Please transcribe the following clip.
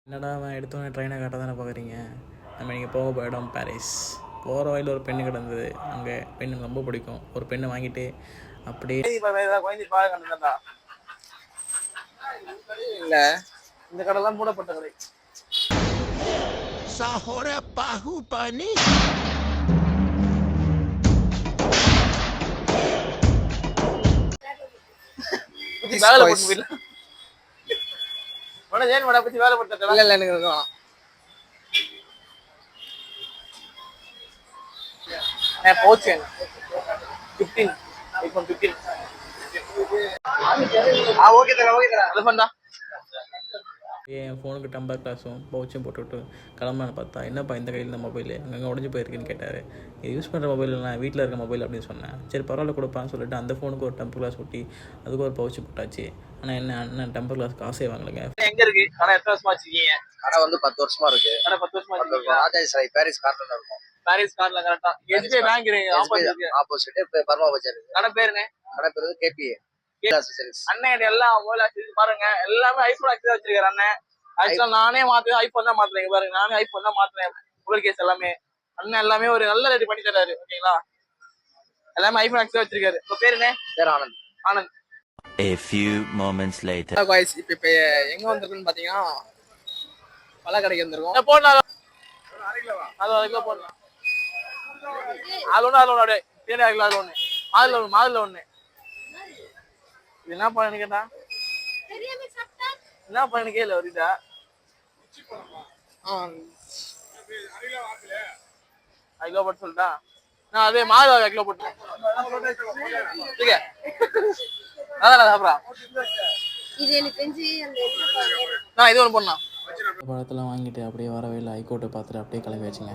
என்னடா அவன் எடுத்தோடனே ட்ரெயினை காட்ட தானே பார்க்குறீங்க. நம்ம இங்கே போக போயிடும் பாரிஸ். போகிற வழியில் ஒரு பெண்ணு கிடந்தது. அங்கே பெண்ணு ரொம்ப பிடிக்கும். ஒரு பெண்ணை வாங்கிட்டு அப்படியே இல்லை, இந்த கடைலாம் மூடப்பட்ட கடை. Sahora Pahu Pani. வேலை போட்டு போயிடலாம். வேலை போட்டு இல்லை எனக்கு இருக்கலாம். போச்சு 15 iPhone 15. ஓகே தரேன் ஓகே தரேன். அது பண்ணா என் ஃபோனுக்கு டம்பர் கிளாஸும் பவுச்சும் போட்டுவிட்டு கிளம்பலான்னு பார்த்தா, என்னப்பா இந்த கையில் இந்த மொபைல் அங்கங்கே உடஞ்சி போயிருக்குன்னு கேட்டார். இது யூஸ் பண்ணுற மொபைல் நான் வீட்டில் இருக்க மொபைல் அப்படின்னு சொன்னேன். சரி பரவாயில்ல கொடுப்பான்னு சொல்லிட்டு அந்த ஃபோனுக்கு ஒரு டம்பர் கிளாஸ் ஒட்டி அதுக்கு ஒரு பவுச்சு போட்டாச்சு. ஆனால் என்ன அண்ணன் டம்பர் கிளாஸ் காசே வாங்கலைங்க. எங்க இருக்கு கடை? எத்தனை வருஷமா வச்சிருக்கீங்க? கடை வந்து 10 வருஷமா இருக்கு. கடை 10 வருஷமா வச்சிருக்கீங்க. ராஜாஜி சாலை பாரிஸ் கார்னர்ல இருக்கும். பாரிஸ் கார்ல கரெக்டா எஸ்பிஐ பேங்க் இருக்கு ஆப்போசிட் பர்மா பஜார் இருக்கு. கடை பேருங்க? கடை பேரு கேபிஏ அக்சசரிஸ். அண்ணன் எல்லாம் மொபைல் அக்சசரிஸ் பாருங்க, எல்லாமே ஐபோன் அக்சசரிஸ் வச்சிருக்காரு அண்ணன். ஆக்சுவலா நானே மாத்துவேன், ஐபோன் தான் மாத்துறேன். பாருங்க நானே ஐபோன் தான் மாத்துறேன். மொபைல் கேஸ் எல்லாமே அண்ணன் எல்லாமே ஒரு நல்ல ரேட் பண்ணி தராரு. ஓகேங்களா, எல்லாமே ஐபோன் அக்சசரிஸ் வச்சிருக்காரு. உங்க பேரு என்ன? பேர் Anand. Anand. A few moments later. இப்ப எங்க வந்திருக்குன்னு பாத்தீங்கன்னா பல கடைக்கு வந்திருக்கோம். போடலாம் அது 1 கிலோ போடலாம். அது ஒண்ணு அப்படியே பேர் ஆகல. அது ஒண்ணு மாதுளை ஒண்ணு. இது என்ன பண்ணு கேட்டா என்ன பண்ணு கேளு அவர்கிட்ட. கிலோ போட்டு சொல்லிட்டா நான் அதே மாதுளை 1 கிலோ போட்டு அதான் சாப்பிட்றா. நான் இது ஒன்று பண்ணலாம். பழத்தெல்லாம் வாங்கிட்டு அப்படியே வர வழியில் ஹைகோர்ட்டை பார்த்துட்டு அப்படியே கிளம்பி வச்சுங்க.